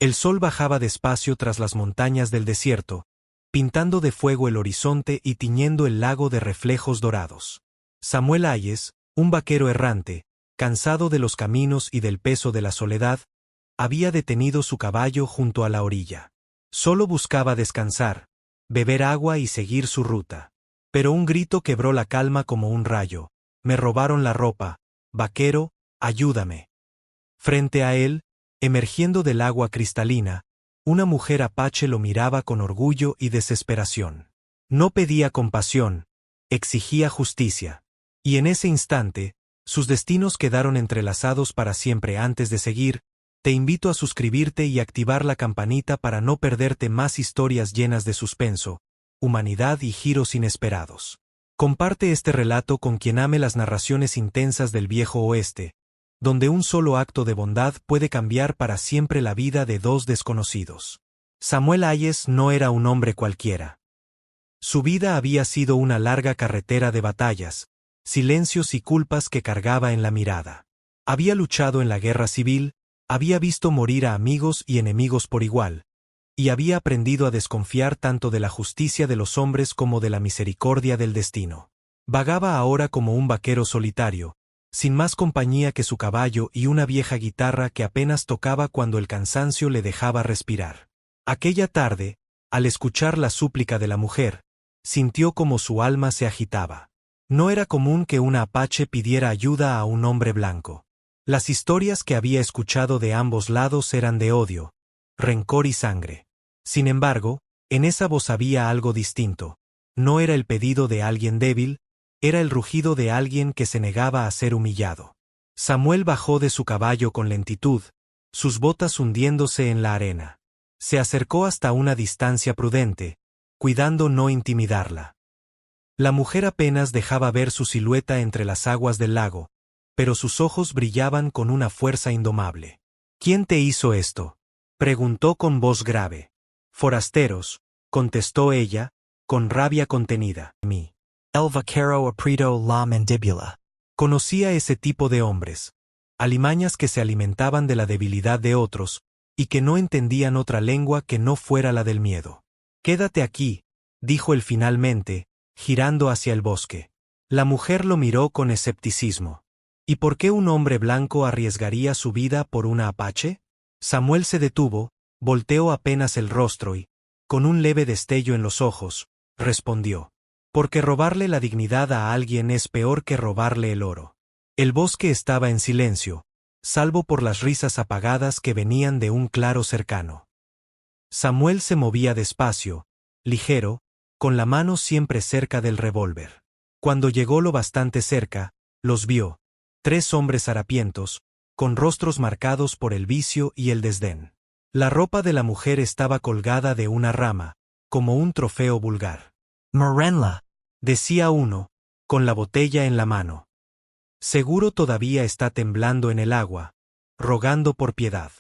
El sol bajaba despacio tras las montañas del desierto, pintando de fuego el horizonte y tiñendo el lago de reflejos dorados. Samuel Hayes, un vaquero errante, cansado de los caminos y del peso de la soledad, había detenido su caballo junto a la orilla. Solo buscaba descansar, beber agua y seguir su ruta. Pero un grito quebró la calma como un rayo. «Me robaron la ropa. Vaquero, ayúdame». Frente a él, emergiendo del agua cristalina, una mujer apache lo miraba con orgullo y desesperación. No pedía compasión, exigía justicia. Y en ese instante, sus destinos quedaron entrelazados para siempre. Antes de seguir, te invito a suscribirte y activar la campanita para no perderte más historias llenas de suspenso, humanidad y giros inesperados. Comparte este relato con quien ame las narraciones intensas del viejo oeste, donde un solo acto de bondad puede cambiar para siempre la vida de dos desconocidos. Samuel Hayes no era un hombre cualquiera. Su vida había sido una larga carretera de batallas, silencios y culpas que cargaba en la mirada. Había luchado en la guerra civil, había visto morir a amigos y enemigos por igual, y había aprendido a desconfiar tanto de la justicia de los hombres como de la misericordia del destino. Vagaba ahora como un vaquero solitario, sin más compañía que su caballo y una vieja guitarra que apenas tocaba cuando el cansancio le dejaba respirar. Aquella tarde, al escuchar la súplica de la mujer, sintió como su alma se agitaba. No era común que una apache pidiera ayuda a un hombre blanco. Las historias que había escuchado de ambos lados eran de odio, rencor y sangre. Sin embargo, en esa voz había algo distinto. No era el pedido de alguien débil, era el rugido de alguien que se negaba a ser humillado. Samuel bajó de su caballo con lentitud, sus botas hundiéndose en la arena. Se acercó hasta una distancia prudente, cuidando no intimidarla. La mujer apenas dejaba ver su silueta entre las aguas del lago, pero sus ojos brillaban con una fuerza indomable. «¿Quién te hizo esto?», preguntó con voz grave. «Forasteros», contestó ella, con rabia contenida. «Mí. El vaquero aprietó la mandíbula». Conocía ese tipo de hombres, alimañas que se alimentaban de la debilidad de otros, y que no entendían otra lengua que no fuera la del miedo. «Quédate aquí», dijo él finalmente, girando hacia el bosque. La mujer lo miró con escepticismo. ¿Y por qué un hombre blanco arriesgaría su vida por una apache? Samuel se detuvo, volteó apenas el rostro y, con un leve destello en los ojos, respondió: «Porque robarle la dignidad a alguien es peor que robarle el oro». El bosque estaba en silencio, salvo por las risas apagadas que venían de un claro cercano. Samuel se movía despacio, ligero, con la mano siempre cerca del revólver. Cuando llegó lo bastante cerca, los vio, 3 hombres harapientos, con rostros marcados por el vicio y el desdén. La ropa de la mujer estaba colgada de una rama, como un trofeo vulgar. «Morenla», decía uno, con la botella en la mano. «Seguro todavía está temblando en el agua, rogando por piedad.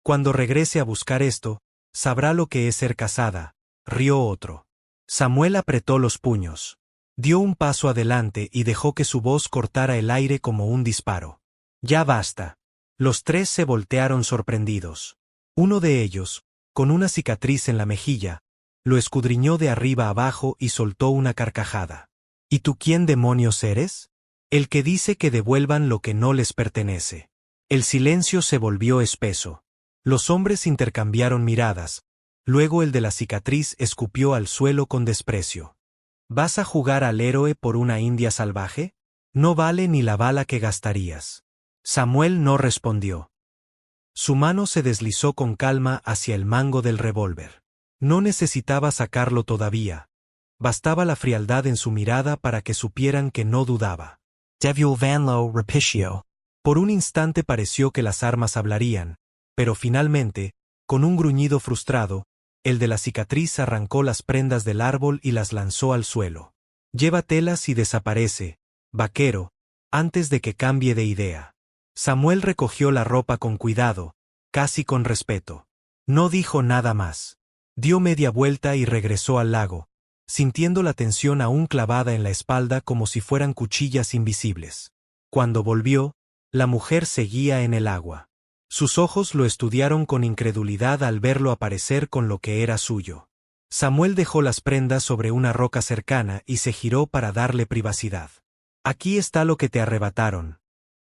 Cuando regrese a buscar esto, sabrá lo que es ser casada», rió otro. Samuel apretó los puños. Dio un paso adelante y dejó que su voz cortara el aire como un disparo. «Ya basta». Los 3 se voltearon sorprendidos. Uno de ellos, con una cicatriz en la mejilla, lo escudriñó de arriba abajo y soltó una carcajada. «¿Y tú quién demonios eres?». «El que dice que devuelvan lo que no les pertenece». El silencio se volvió espeso. Los hombres intercambiaron miradas. Luego el de la cicatriz escupió al suelo con desprecio. «¿Vas a jugar al héroe por una india salvaje? No vale ni la bala que gastarías». Samuel no respondió. Su mano se deslizó con calma hacia el mango del revólver. No necesitaba sacarlo todavía. Bastaba la frialdad en su mirada para que supieran que no dudaba. «Devil vanlo repicio». Por un instante pareció que las armas hablarían, pero finalmente, con un gruñido frustrado, el de la cicatriz arrancó las prendas del árbol y las lanzó al suelo. «Llévatelas y desaparece, vaquero, antes de que cambie de idea». Samuel recogió la ropa con cuidado, casi con respeto. No dijo nada más. Dio media vuelta y regresó al lago, sintiendo la tensión aún clavada en la espalda como si fueran cuchillas invisibles. Cuando volvió, la mujer seguía en el agua. Sus ojos lo estudiaron con incredulidad al verlo aparecer con lo que era suyo. Samuel dejó las prendas sobre una roca cercana y se giró para darle privacidad. «Aquí está lo que te arrebataron»,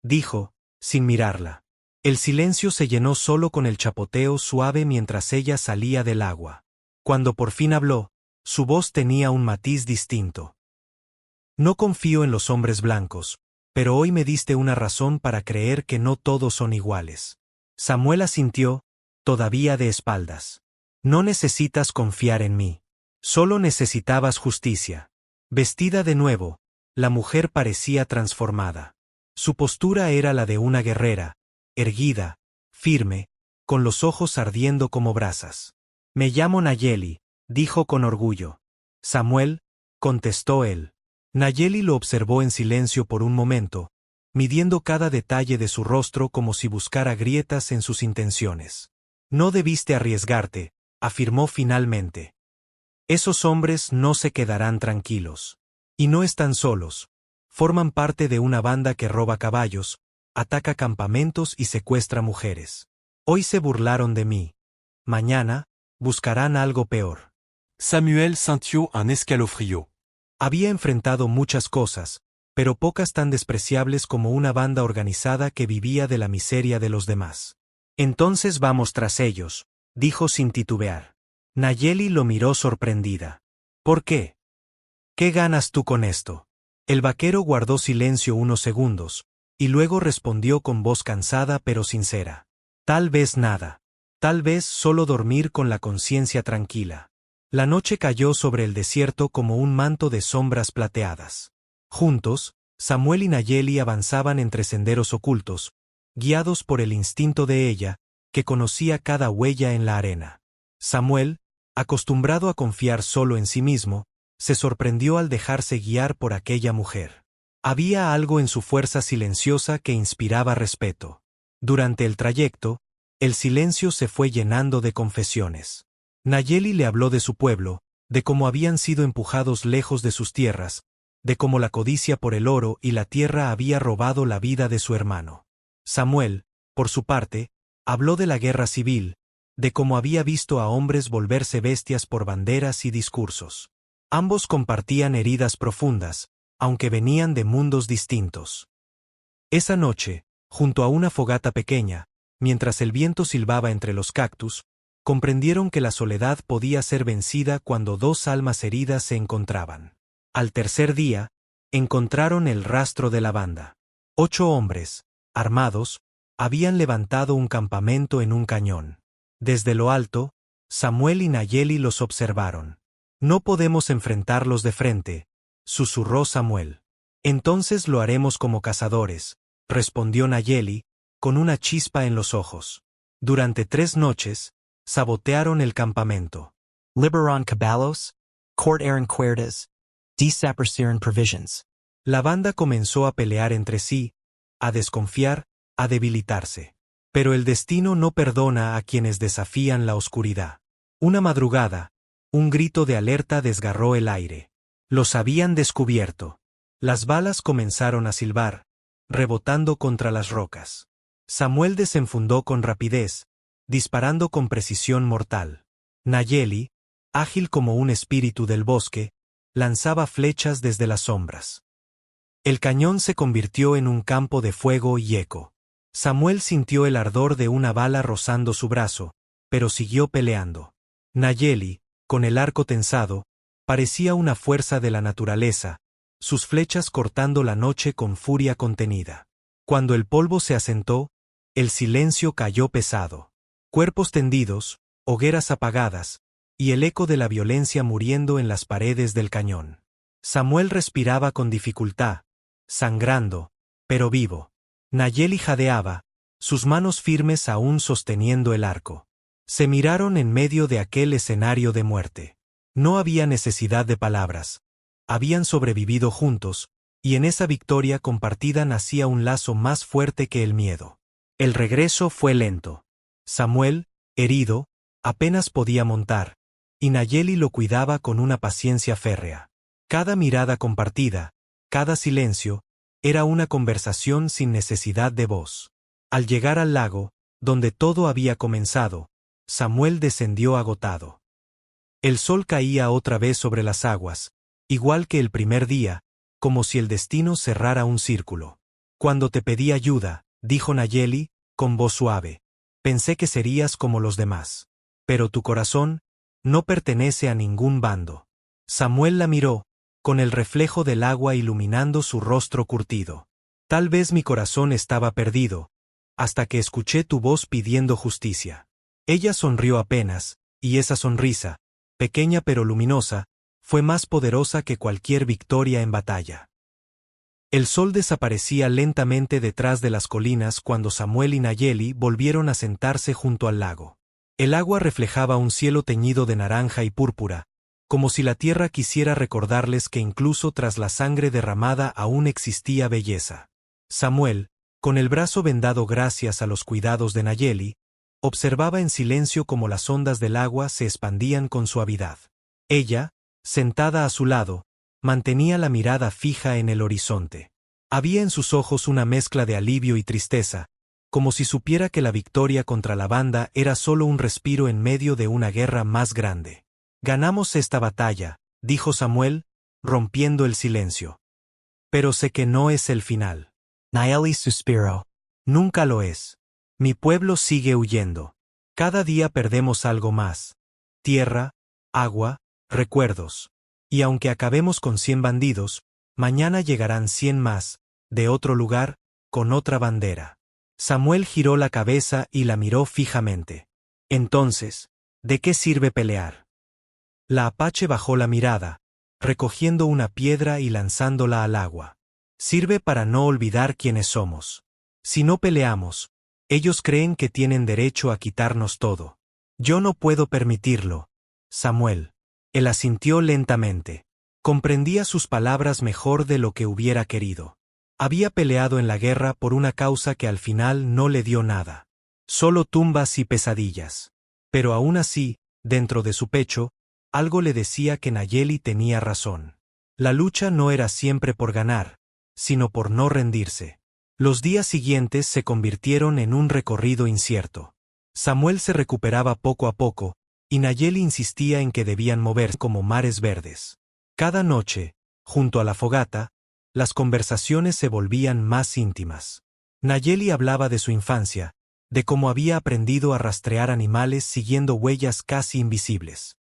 dijo, sin mirarla. El silencio se llenó solo con el chapoteo suave mientras ella salía del agua. Cuando por fin habló, su voz tenía un matiz distinto. «No confío en los hombres blancos, pero hoy me diste una razón para creer que no todos son iguales». Samuel asintió, todavía de espaldas. «No necesitas confiar en mí. Solo necesitabas justicia». Vestida de nuevo, la mujer parecía transformada. Su postura era la de una guerrera, erguida, firme, con los ojos ardiendo como brasas. «Me llamo Nayeli», dijo con orgullo. «Samuel», contestó él. Nayeli lo observó en silencio por un momento, midiendo cada detalle de su rostro como si buscara grietas en sus intenciones. «No debiste arriesgarte», afirmó finalmente. «Esos hombres no se quedarán tranquilos. Y no están solos. Forman parte de una banda que roba caballos, ataca campamentos y secuestra mujeres. Hoy se burlaron de mí. Mañana, buscarán algo peor». Samuel sintió un escalofrío. Había enfrentado muchas cosas, pero pocas tan despreciables como una banda organizada que vivía de la miseria de los demás. «Entonces vamos tras ellos», dijo sin titubear. Nayeli lo miró sorprendida. «¿Por qué? ¿Qué ganas tú con esto?». El vaquero guardó silencio unos segundos, y luego respondió con voz cansada pero sincera. «Tal vez nada. Tal vez solo dormir con la conciencia tranquila». La noche cayó sobre el desierto como un manto de sombras plateadas. Juntos, Samuel y Nayeli avanzaban entre senderos ocultos, guiados por el instinto de ella, que conocía cada huella en la arena. Samuel, acostumbrado a confiar solo en sí mismo, se sorprendió al dejarse guiar por aquella mujer. Había algo en su fuerza silenciosa que inspiraba respeto. Durante el trayecto, el silencio se fue llenando de confesiones. Nayeli le habló de su pueblo, de cómo habían sido empujados lejos de sus tierras, de cómo la codicia por el oro y la tierra había robado la vida de su hermano. Samuel, por su parte, habló de la guerra civil, de cómo había visto a hombres volverse bestias por banderas y discursos. Ambos compartían heridas profundas, aunque venían de mundos distintos. Esa noche, junto a una fogata pequeña, mientras el viento silbaba entre los cactus, comprendieron que la soledad podía ser vencida cuando dos almas heridas se encontraban. Al tercer día, encontraron el rastro de la banda. 8 hombres, armados, habían levantado un campamento en un cañón. Desde lo alto, Samuel y Nayeli los observaron. «No podemos enfrentarlos de frente», susurró Samuel. «Entonces lo haremos como cazadores», respondió Nayeli, con una chispa en los ojos. Durante 3 noches, sabotearon el campamento. Liberon caballos, court eran cuerdas, desaparecieron provisions. La banda comenzó a pelear entre sí, a desconfiar, a debilitarse. Pero el destino no perdona a quienes desafían la oscuridad. Una madrugada, un grito de alerta desgarró el aire. Los habían descubierto. Las balas comenzaron a silbar, rebotando contra las rocas. Samuel desenfundó con rapidez, disparando con precisión mortal. Nayeli, ágil como un espíritu del bosque, lanzaba flechas desde las sombras. El cañón se convirtió en un campo de fuego y eco. Samuel sintió el ardor de una bala rozando su brazo, pero siguió peleando. Nayeli, con el arco tensado, parecía una fuerza de la naturaleza, sus flechas cortando la noche con furia contenida. Cuando el polvo se asentó, el silencio cayó pesado. Cuerpos tendidos, hogueras apagadas, y el eco de la violencia muriendo en las paredes del cañón. Samuel respiraba con dificultad, sangrando, pero vivo. Nayeli jadeaba, sus manos firmes aún sosteniendo el arco. Se miraron en medio de aquel escenario de muerte. No había necesidad de palabras. Habían sobrevivido juntos, y en esa victoria compartida nacía un lazo más fuerte que el miedo. El regreso fue lento. Samuel, herido, apenas podía montar, y Nayeli lo cuidaba con una paciencia férrea. Cada mirada compartida, cada silencio, era una conversación sin necesidad de voz. Al llegar al lago, donde todo había comenzado, Samuel descendió agotado. El sol caía otra vez sobre las aguas, igual que el primer día, como si el destino cerrara un círculo. Cuando te pedí ayuda, dijo Nayeli, con voz suave, pensé que serías como los demás. Pero tu corazón no pertenece a ningún bando. Samuel la miró, con el reflejo del agua iluminando su rostro curtido. Tal vez mi corazón estaba perdido, hasta que escuché tu voz pidiendo justicia. Ella sonrió apenas, y esa sonrisa, pequeña pero luminosa, fue más poderosa que cualquier victoria en batalla. El sol desaparecía lentamente detrás de las colinas cuando Samuel y Nayeli volvieron a sentarse junto al lago. El agua reflejaba un cielo teñido de naranja y púrpura, como si la tierra quisiera recordarles que incluso tras la sangre derramada aún existía belleza. Samuel, con el brazo vendado gracias a los cuidados de Nayeli, observaba en silencio cómo las ondas del agua se expandían con suavidad. Ella, sentada a su lado, mantenía la mirada fija en el horizonte. Había en sus ojos una mezcla de alivio y tristeza, como si supiera que la victoria contra la banda era solo un respiro en medio de una guerra más grande. Ganamos esta batalla, dijo Samuel, rompiendo el silencio. Pero sé que no es el final. Nayeli suspiró. Nunca lo es. Mi pueblo sigue huyendo. Cada día perdemos algo más. Tierra, agua, recuerdos. Y aunque acabemos con 100 bandidos, mañana llegarán 100 más, de otro lugar, con otra bandera. Samuel giró la cabeza y la miró fijamente. Entonces, ¿de qué sirve pelear? La apache bajó la mirada, recogiendo una piedra y lanzándola al agua. Sirve para no olvidar quiénes somos. Si no peleamos, ellos creen que tienen derecho a quitarnos todo. Yo no puedo permitirlo, Samuel. Él asintió lentamente. Comprendía sus palabras mejor de lo que hubiera querido. Había peleado en la guerra por una causa que al final no le dio nada. Solo tumbas y pesadillas. Pero aún así, dentro de su pecho, algo le decía que Nayeli tenía razón. La lucha no era siempre por ganar, sino por no rendirse. Los días siguientes se convirtieron en un recorrido incierto. Samuel se recuperaba poco a poco, y Nayeli insistía en que debían moverse como mares verdes. Cada noche, junto a la fogata, las conversaciones se volvían más íntimas. Nayeli hablaba de su infancia, de cómo había aprendido a rastrear animales siguiendo huellas casi invisibles.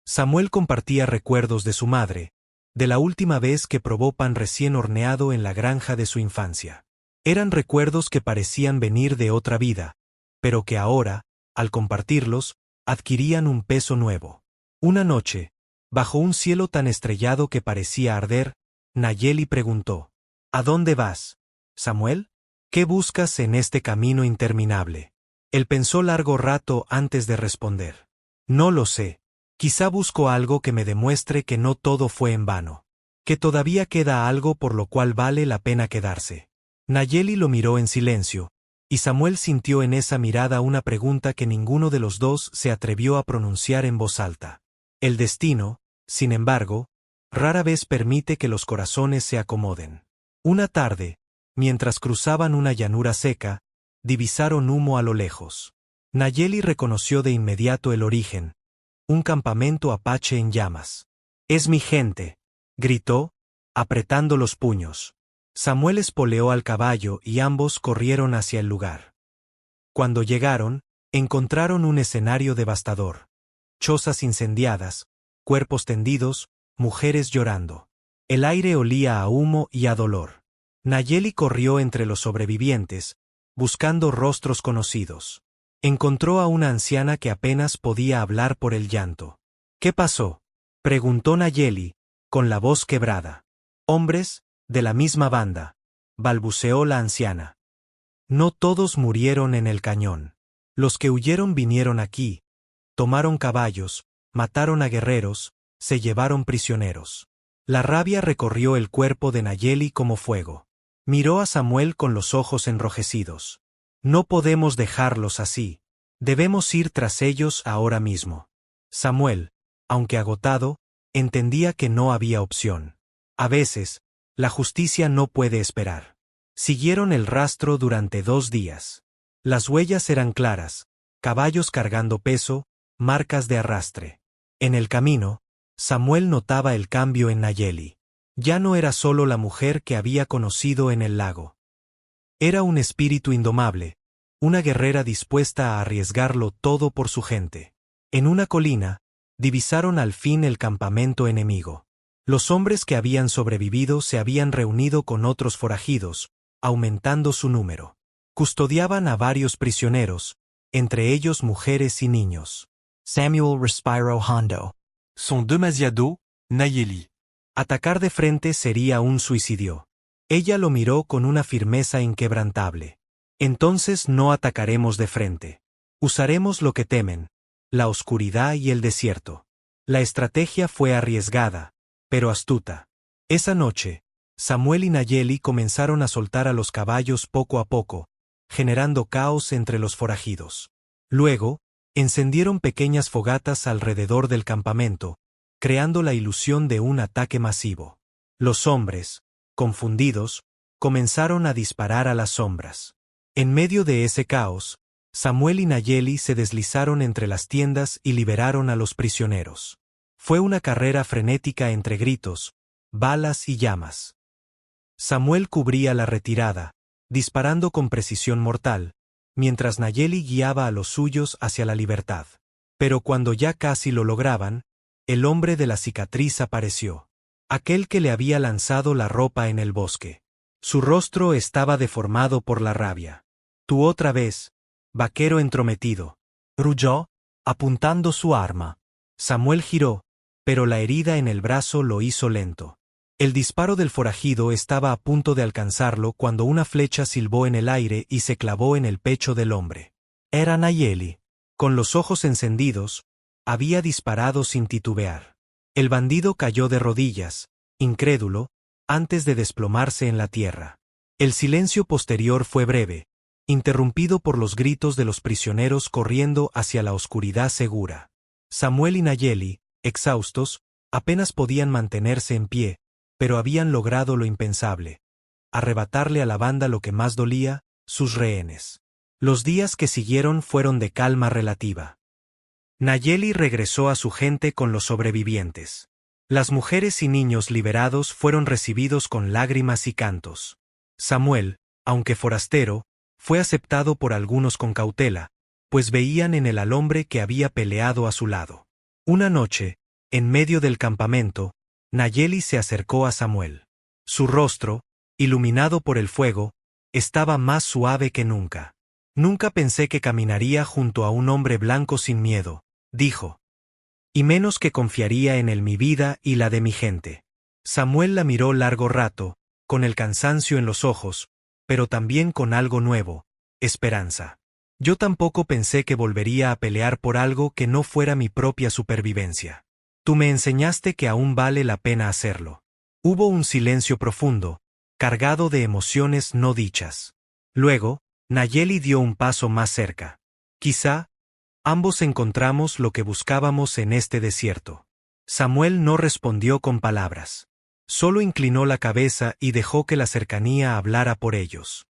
Samuel compartía recuerdos de su madre, de la última vez que probó pan recién horneado en la granja de su infancia. Eran recuerdos que parecían venir de otra vida, pero que ahora, al compartirlos, adquirían un peso nuevo. Una noche, bajo un cielo tan estrellado que parecía arder, Nayeli preguntó: ¿A dónde vas, Samuel? ¿Qué buscas en este camino interminable? Él pensó largo rato antes de responder. No lo sé. Quizá busco algo que me demuestre que no todo fue en vano. Que todavía queda algo por lo cual vale la pena quedarse. Nayeli lo miró en silencio, y Samuel sintió en esa mirada una pregunta que ninguno de los dos se atrevió a pronunciar en voz alta. El destino, sin embargo, rara vez permite que los corazones se acomoden. Una tarde, mientras cruzaban una llanura seca, divisaron humo a lo lejos. Nayeli reconoció de inmediato el origen: un campamento apache en llamas. «Es mi gente», gritó, apretando los puños. Samuel espoleó al caballo y ambos corrieron hacia el lugar. Cuando llegaron, encontraron un escenario devastador. Chozas incendiadas, cuerpos tendidos, mujeres llorando. El aire olía a humo y a dolor. Nayeli corrió entre los sobrevivientes, buscando rostros conocidos. Encontró a una anciana que apenas podía hablar por el llanto. «¿Qué pasó?», preguntó Nayeli, con la voz quebrada. «Hombres, de la misma banda», balbuceó la anciana. «No todos murieron en el cañón. Los que huyeron vinieron aquí, tomaron caballos, mataron a guerreros, se llevaron prisioneros». La rabia recorrió el cuerpo de Nayeli como fuego. Miró a Samuel con los ojos enrojecidos. «No podemos dejarlos así. Debemos ir tras ellos ahora mismo». Samuel, aunque agotado, entendía que no había opción. A veces, la justicia no puede esperar. Siguieron el rastro durante 2 días. Las huellas eran claras, caballos cargando peso, marcas de arrastre. En el camino, Samuel notaba el cambio en Nayeli. Ya no era solo la mujer que había conocido en el lago. Era un espíritu indomable, una guerrera dispuesta a arriesgarlo todo por su gente. En una colina, divisaron al fin el campamento enemigo. Los hombres que habían sobrevivido se habían reunido con otros forajidos, aumentando su número. Custodiaban a varios prisioneros, entre ellos mujeres y niños. Samuel respiro hondo. Son demasiado, Nayeli. Atacar de frente sería un suicidio. Ella lo miró con una firmeza inquebrantable. Entonces no atacaremos de frente. Usaremos lo que temen, la oscuridad y el desierto. La estrategia fue arriesgada, pero astuta. Esa noche, Samuel y Nayeli comenzaron a soltar a los caballos poco a poco, generando caos entre los forajidos. Luego, encendieron pequeñas fogatas alrededor del campamento, creando la ilusión de un ataque masivo. Los hombres, confundidos, comenzaron a disparar a las sombras. En medio de ese caos, Samuel y Nayeli se deslizaron entre las tiendas y liberaron a los prisioneros. Fue una carrera frenética entre gritos, balas y llamas. Samuel cubría la retirada, disparando con precisión mortal, mientras Nayeli guiaba a los suyos hacia la libertad. Pero cuando ya casi lo lograban, el hombre de la cicatriz apareció. Aquel que le había lanzado la ropa en el bosque. Su rostro estaba deformado por la rabia. Tú otra vez, vaquero entrometido, rugió, apuntando su arma. Samuel giró, pero la herida en el brazo lo hizo lento. El disparo del forajido estaba a punto de alcanzarlo cuando una flecha silbó en el aire y se clavó en el pecho del hombre. Era Nayeli. Con los ojos encendidos, había disparado sin titubear. El bandido cayó de rodillas, incrédulo, antes de desplomarse en la tierra. El silencio posterior fue breve, interrumpido por los gritos de los prisioneros corriendo hacia la oscuridad segura. Samuel y Nayeli, exhaustos, apenas podían mantenerse en pie, pero habían logrado lo impensable: arrebatarle a la banda lo que más dolía, sus rehenes. Los días que siguieron fueron de calma relativa. Nayeli regresó a su gente con los sobrevivientes. Las mujeres y niños liberados fueron recibidos con lágrimas y cantos. Samuel, aunque forastero, fue aceptado por algunos con cautela, pues veían en él al hombre que había peleado a su lado. Una noche, en medio del campamento, Nayeli se acercó a Samuel. Su rostro, iluminado por el fuego, estaba más suave que nunca. Nunca pensé que caminaría junto a un hombre blanco sin miedo, dijo. Y menos que confiaría en él mi vida y la de mi gente. Samuel la miró largo rato, con el cansancio en los ojos, pero también con algo nuevo, esperanza. Yo tampoco pensé que volvería a pelear por algo que no fuera mi propia supervivencia. Tú me enseñaste que aún vale la pena hacerlo. Hubo un silencio profundo, cargado de emociones no dichas. Luego, Nayeli dio un paso más cerca. Quizá, ambos encontramos lo que buscábamos en este desierto. Samuel no respondió con palabras. Solo inclinó la cabeza y dejó que la cercanía hablara por ellos.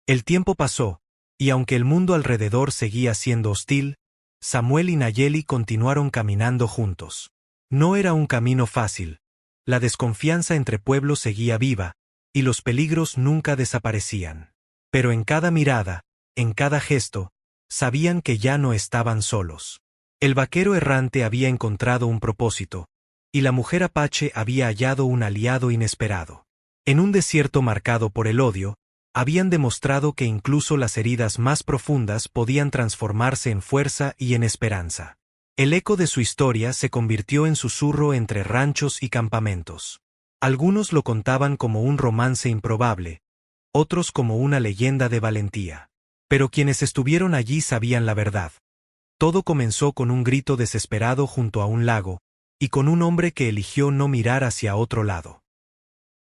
El tiempo pasó, y aunque el mundo alrededor seguía siendo hostil, Samuel y Nayeli continuaron caminando juntos. No era un camino fácil. La desconfianza entre pueblos seguía viva, y los peligros nunca desaparecían. Pero en cada mirada, en cada gesto, sabían que ya no estaban solos. El vaquero errante había encontrado un propósito, y la mujer apache había hallado un aliado inesperado. En un desierto marcado por el odio, habían demostrado que incluso las heridas más profundas podían transformarse en fuerza y en esperanza. El eco de su historia se convirtió en susurro entre ranchos y campamentos. Algunos lo contaban como un romance improbable, otros como una leyenda de valentía. Pero quienes estuvieron allí sabían la verdad. Todo comenzó con un grito desesperado junto a un lago, y con un hombre que eligió no mirar hacia otro lado.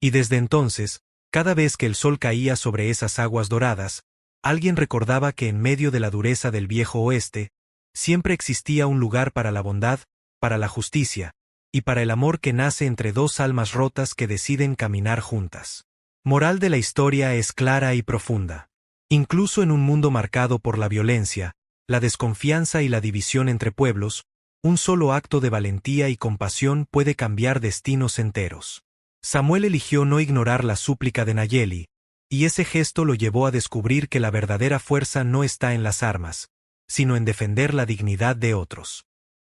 Y desde entonces, cada vez que el sol caía sobre esas aguas doradas, alguien recordaba que en medio de la dureza del viejo oeste, siempre existía un lugar para la bondad, para la justicia, y para el amor que nace entre dos almas rotas que deciden caminar juntas. Moral de la historia es clara y profunda. Incluso en un mundo marcado por la violencia, la desconfianza y la división entre pueblos, un solo acto de valentía y compasión puede cambiar destinos enteros. Samuel eligió no ignorar la súplica de Nayeli, y ese gesto lo llevó a descubrir que la verdadera fuerza no está en las armas, sino en defender la dignidad de otros.